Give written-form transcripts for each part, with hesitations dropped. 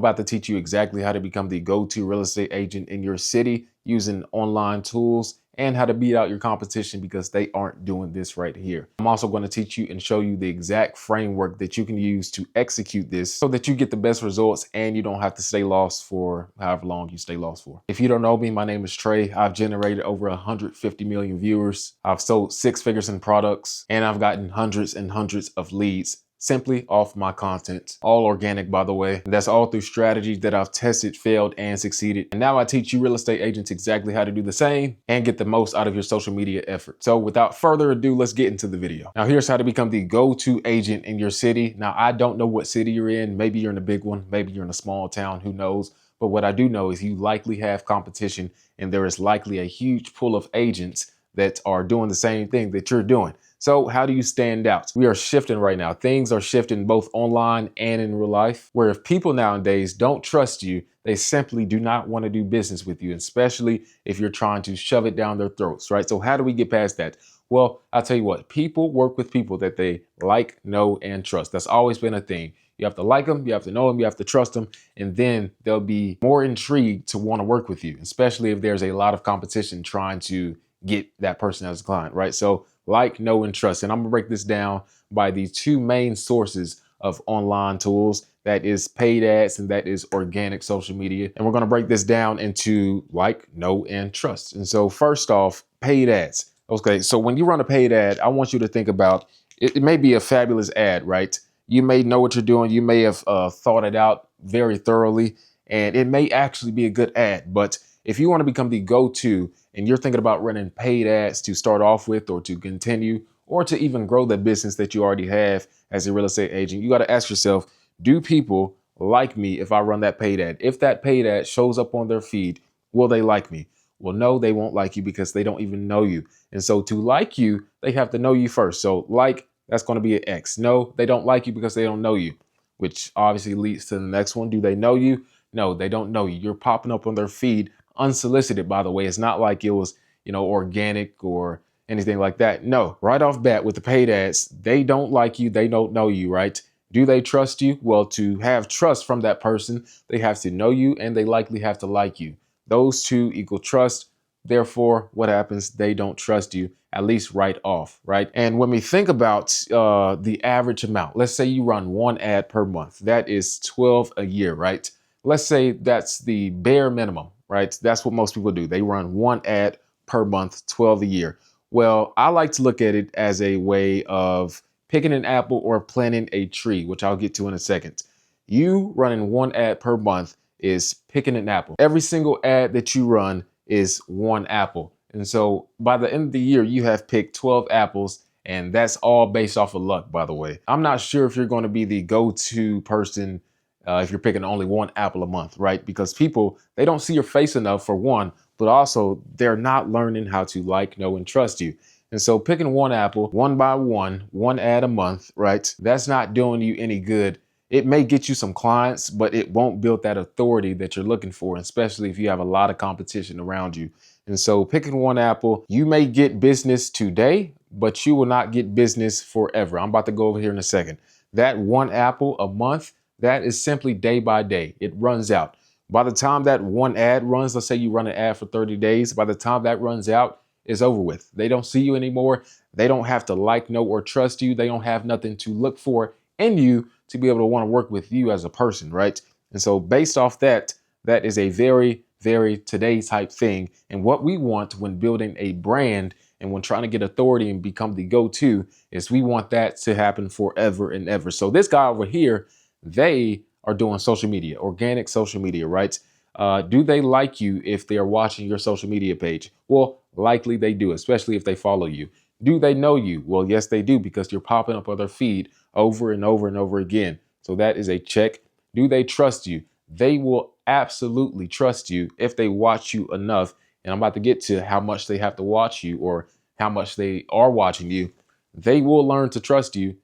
I'm about to teach you exactly how to become the go-to real estate agent in your city using online tools and how to beat out your competition because they aren't doing this right here. I'm also going to teach you and show you the exact framework that you can use to execute this so that you get the best results and you don't have to stay lost for however long you stay lost for. If you don't know me, my name is Trey. I've generated over 150 million viewers. I've sold 6 figures in products and I've gotten hundreds and hundreds of leads simply off my content. All organic, by the way. That's all through strategies that I've tested, failed, and succeeded. And now I teach you real estate agents exactly how to do the same and get the most out of your social media effort. So without further ado, let's get into the video. Now here's how to become the go-to agent in your city. Now I don't know what city you're in. Maybe you're in a big one. Maybe you're in a small town, who knows? But what I do know is you likely have competition and there is likely a huge pool of agents that are doing the same thing that you're doing. So how do you stand out? We are shifting right now. Things are shifting both online and in real life, where if people nowadays don't trust you, they simply do not want to do business with you, especially if you're trying to shove it down their throats, right? So how do we get past that? Well, I'll tell you what, people work with people that they like, know, and trust. That's always been a thing. You have to like them, you have to know them, you have to trust them, and then they'll be more intrigued to want to work with you, especially if there's a lot of competition trying to get that person as a client, right? So like, know, and trust. And I'm gonna break this down by the two main sources of online tools. That is paid ads and that is organic social media. And we're gonna break this down into like, know, and trust. And so first off, paid ads. Okay, so when you run a paid ad, I want you to think about, it may be a fabulous ad, right? You may know what you're doing. You may have thought it out very thoroughly, and it may actually be a good ad. But if you want to become the go-to and you're thinking about running paid ads to start off with or to continue or to even grow the business that you already have as a real estate agent, you got to ask yourself, do people like me if I run that paid ad? If that paid ad shows up on their feed, will they like me? Well, no, they won't like you because they don't even know you. And so to like you, they have to know you first. So like, that's going to be an X. No, they don't like you because they don't know you, which obviously leads to the next one. Do they know you? No, they don't know you. You're popping up on their feed unsolicited, by the way. It's not like it was, organic or anything like that. No, right off bat with the paid ads, they don't like you. They don't know you, right? Do they trust you? Well, to have trust from that person, they have to know you and they likely have to like you. Those two equal trust. Therefore, what happens? They don't trust you, at least right off, right? And when we think about the average amount, let's say you run one ad per month. That is 12 a year, right? Let's say that's the bare minimum, right? That's what most people do. They run one ad per month, 12 a year. Well, I like to look at it as a way of picking an apple or planting a tree, which I'll get to in a second. You running one ad per month is picking an apple. Every single ad that you run is one apple. And so by the end of the year, you have picked 12 apples, and that's all based off of luck, by the way. I'm not sure if you're going to be the go-to person if you're picking only one apple a month, right? Because people, they don't see your face enough for one, but also they're not learning how to like, know, and trust you. And so picking one apple, one by one ad a month, right? That's not doing you any good. It may get you some clients, but it won't build that authority that you're looking for, especially if you have a lot of competition around you. And so picking one apple, you may get business today, but you will not get business forever. I'm about to go over here in a second. That one apple a month, that is simply day by day. It runs out. By the time that one ad runs, let's say you run an ad for 30 days, by the time that runs out, it's over with. They don't see you anymore. They don't have to like, know, or trust you. They don't have nothing to look for in you to be able to want to work with you as a person, right? And so based off that, that is a very, very today type thing. And what we want when building a brand and when trying to get authority and become the go-to is we want that to happen forever and ever. So this guy over here, they are doing social media, organic social media, right? Do they like you if they are watching your social media page? Well, likely they do, especially if they follow you. Do they know you? Well, yes, they do, because you're popping up on their feed over and over and over again. So that is a check. Do they trust you? They will absolutely trust you if they watch you enough. And I'm about to get to how much they have to watch you or how much they are watching you. They will learn to trust you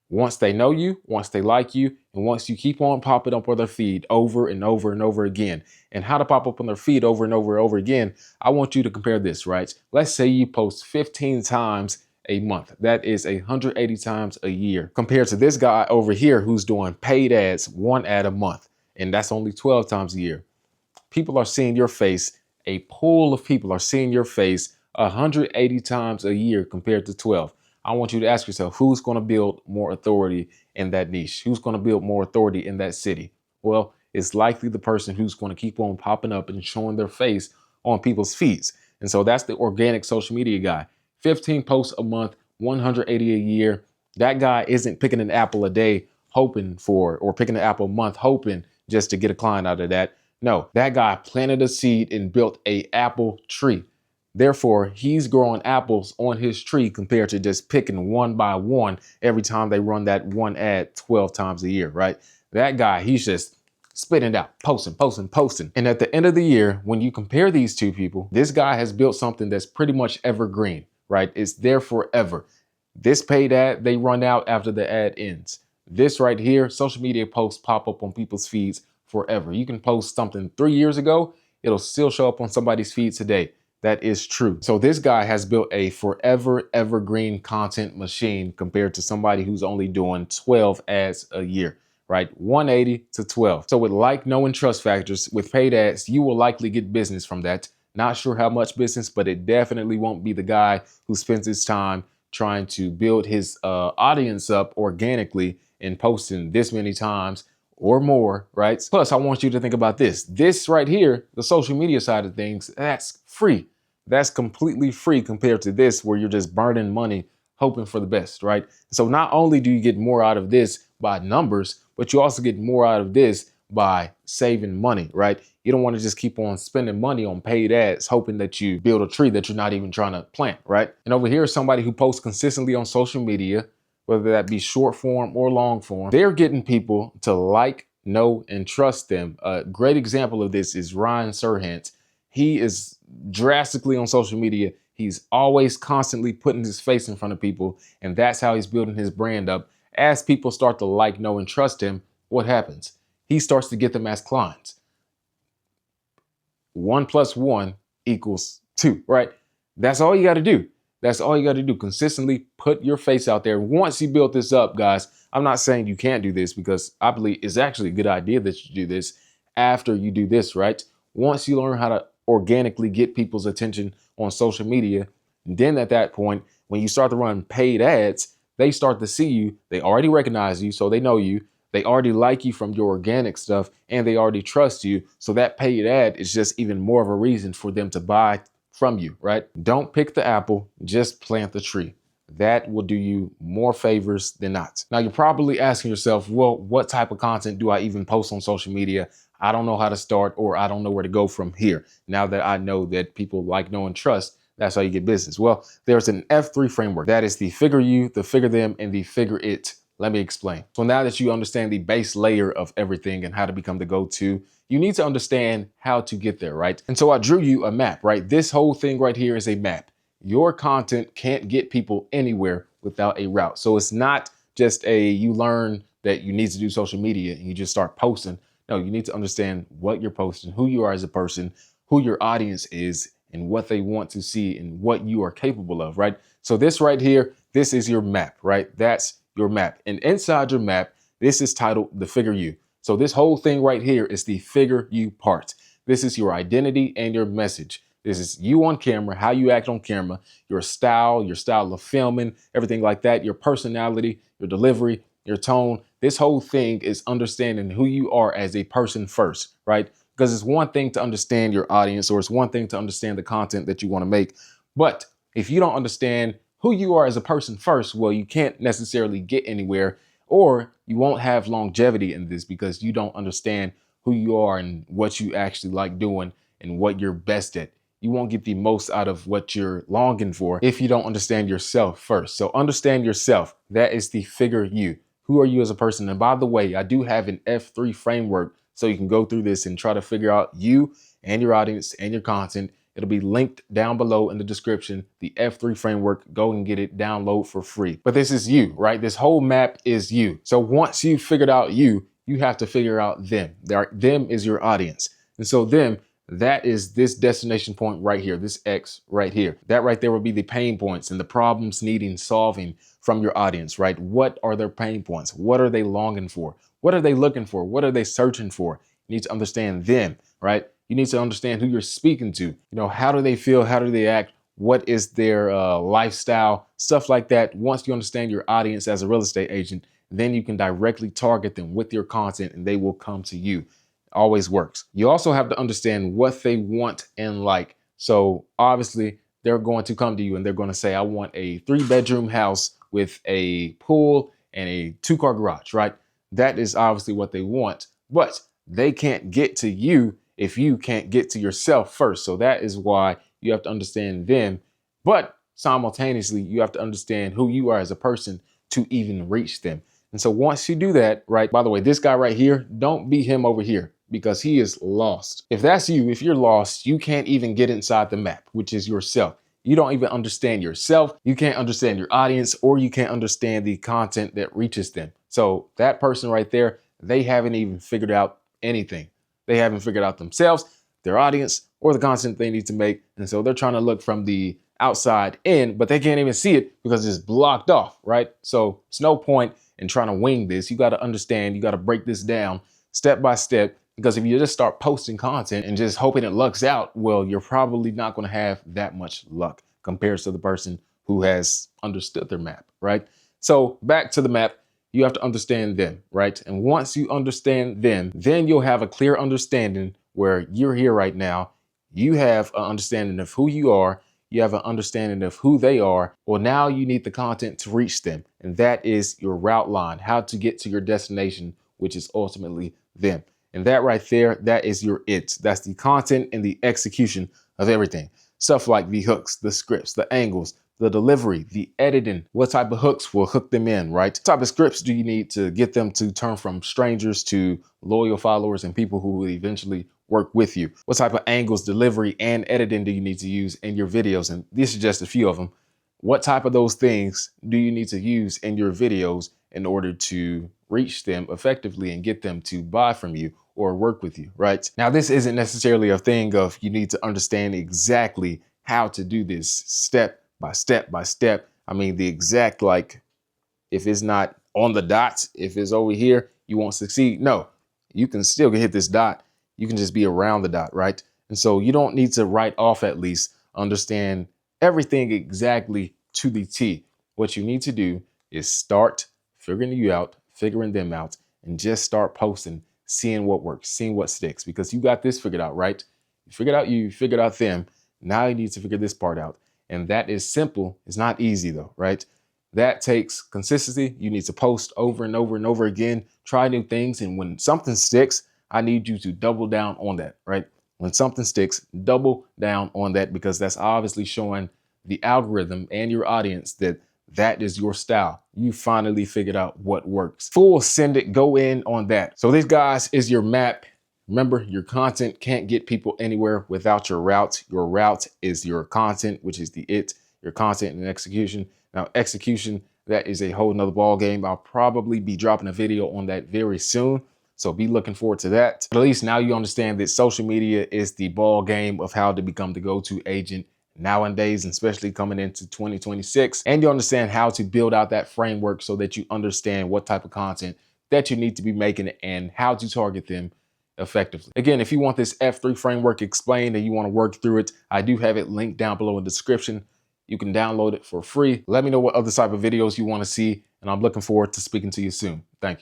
once they know you, once they like you, and once you keep on popping up on their feed over and over and over again. And how to pop up on their feed over and over and over again, I want you to compare this, right? Let's say you post 15 times a month. That is 180 times a year compared to this guy over here who's doing paid ads, one ad a month. and that's only 12 times a year. People are seeing your face. A pool of people are seeing your face 180 times a year compared to 12. I want you to ask yourself, who's going to build more authority in that niche? Who's going to build more authority in that city? Well, it's likely the person who's going to keep on popping up and showing their face on people's feeds. And so that's the organic social media guy. 15 posts a month, 180 a year. That guy isn't picking an apple a day hoping for, or picking an apple a month hoping just to get a client out of that. No, that guy planted a seed and built a apple tree. Therefore, he's growing apples on his tree compared to just picking one by one every time they run that one ad 12 times a year, right? That guy, he's just spitting it out, posting. And at the end of the year, when you compare these two people, this guy has built something that's pretty much evergreen, right? It's there forever. This paid ad, they run out after the ad ends. This right here, social media posts pop up on people's feeds forever. You can post something 3 years ago, it'll still show up on somebody's feed today. That is true. So this guy has built a forever evergreen content machine compared to somebody who's only doing 12 ads a year, right? 180 to 12. So with like, know, and trust factors with paid ads, you will likely get business from that. Not sure how much business, but it definitely won't be the guy who spends his time trying to build his audience up organically and posting this many times or more, right? Plus, I want you to think about this. This right here, the social media side of things, that's free. That's completely free compared to this where you're just burning money, hoping for the best, right? So not only do you get more out of this by numbers, but you also get more out of this by saving money, right? You don't want to just keep on spending money on paid ads, hoping that you build a tree that you're not even trying to plant, right? And over here is somebody who posts consistently on social media, whether that be short form or long form. They're getting people to like, know, and trust them. A great example of this is Ryan Serhant. He is drastically on social media. He's always constantly putting his face in front of people, and that's how he's building his brand up. As people start to like, know, and trust him, what happens? He starts to get them as clients. 1 + 1 = 2, right? That's all you got to do. That's all you got to do. Consistently put your face out there. Once you build this up, guys, I'm not saying you can't do this, because I believe it's actually a good idea that you do this after you do this, right? Once you learn how to organically get people's attention on social media, then at that point, when you start to run paid ads, they start to see you. They already recognize you, so they know you. They already like you from your organic stuff, and they already trust you. So that paid ad is just even more of a reason for them to buy from you, right? Don't pick the apple, just plant the tree. That will do you more favors than not. Now, you're probably asking yourself, well, what type of content do I even post on social media? I don't know how to start, or I don't know where to go from here. Now that I know that people like, know, and trust, that's how you get business. Well, there's an F3 framework. That is the figure you, the figure them, and the figure it. Let me explain. So now that you understand the base layer of everything and how to become the go-to, you need to understand how to get there, right? And so I drew you a map, right? This whole thing right here is a map. Your content can't get people anywhere without a route. So it's not just you learn that you need to do social media and you just start posting. No, you need to understand what you're posting, who you are as a person, who your audience is, and what they want to see and what you are capable of, right? So this right here, this is your map, right? That's your map. And inside your map, this is titled the figure you. So this whole thing right here is the figure you part. This is your identity and your message. This is you on camera, how you act on camera, your style of filming, everything like that, your personality, your delivery, your tone. This whole thing is understanding who you are as a person first, right? Because it's one thing to understand your audience, or it's one thing to understand the content that you want to make. But if you don't understand who you are as a person first, well, you can't necessarily get anywhere, or you won't have longevity in this because you don't understand who you are and what you actually like doing and what you're best at. You won't get the most out of what you're longing for if you don't understand yourself first. So understand yourself. That is the figure you. Who are you as a person? And by the way, I do have an F3 framework, so you can go through this and try to figure out you and your audience and your content. It'll be linked down below in the description. The F3 framework, go and get it, download for free. But this is you, right? This whole map is you. So once you've figured out you have to figure out them. Them is your audience. And so them, that is this destination point right here, this X right here. That right there will be the pain points and the problems needing solving from your audience, right? What are their pain points? What are they longing for? What are they looking for? What are they searching for? You need to understand them, right? You need to understand who you're speaking to. You know, how do they feel? How do they act? What is their lifestyle? Stuff like that. Once you understand your audience as a real estate agent, then you can directly target them with your content and they will come to you. Always works. You also have to understand what they want and like. So obviously they're going to come to you and they're going to say, I want a 3-bedroom house with a pool and a 2-car garage, right? That is obviously what they want, but they can't get to you if you can't get to yourself first. So that is why you have to understand them, but simultaneously you have to understand who you are as a person to even reach them. And so once you do that, right, by the way, this guy right here, don't be him over here because he is lost. If that's you, if you're lost, you can't even get inside the map, which is yourself. You don't even understand yourself. You can't understand your audience, or you can't understand the content that reaches them. So that person right there, they haven't even figured out anything. They haven't figured out themselves, their audience, or the content they need to make. And so they're trying to look from the outside in, but they can't even see it because it's blocked off, right? So it's no point in trying to wing this. You got to understand, you got to break this down step by step, because if you just start posting content and just hoping it lucks out, well, you're probably not going to have that much luck compared to the person who has understood their map, right? So back to the map, you have to understand them, right? And once you understand them, then you'll have a clear understanding where you're here right now. You have an understanding of who you are. You have an understanding of who they are. Well, now you need the content to reach them. And that is your route line, how to get to your destination, which is ultimately them. And that right there, that is your it. That's the content and the execution of everything. Stuff like the hooks, the scripts, the angles, the delivery, the editing. What type of hooks will hook them in, right? What type of scripts do you need to get them to turn from strangers to loyal followers and people who will eventually work with you? What type of angles, delivery, and editing do you need to use in your videos? And these are just a few of them. What type of those things do you need to use in your videos in order to reach them effectively and get them to buy from you or work with you, right? Now, this isn't necessarily a thing of you need to understand exactly how to do this step by step by step. I mean, the exact, like, if it's not on the dot, if it's over here, you won't succeed. No, you can still hit this dot. You can just be around the dot, right? And so you don't need to write off, at least understand everything exactly to the T. What you need to do is start figuring you out, figuring them out, and just start posting, seeing what works, seeing what sticks, because you got this figured out, right? You figured out you, figured out them. Now you need to figure this part out. And that is simple. It's not easy though, right? That takes consistency. You need to post over and over and over again, try new things. And when something sticks, I need you to double down on that, right? When something sticks, double down on that, because that's obviously showing the algorithm and your audience that that is your style. You finally figured out what works. Full send it, go in on that. So this, guys, is your map. Remember, your content can't get people anywhere without your route. Your route is your content, which is the it, your content and execution. Now, execution, that is a whole nother ball game. I'll probably be dropping a video on that very soon, so be looking forward to that. But at least now you understand that social media is the ball game of how to become the go-to agent nowadays, and especially coming into 2026. And you understand how to build out that framework so that you understand what type of content that you need to be making and how to target them effectively. Again, if you want this F3 framework explained and you want to work through it, I do have it linked down below in the description. You can download it for free. Let me know what other type of videos you want to see, and I'm looking forward to speaking to you soon. Thank you.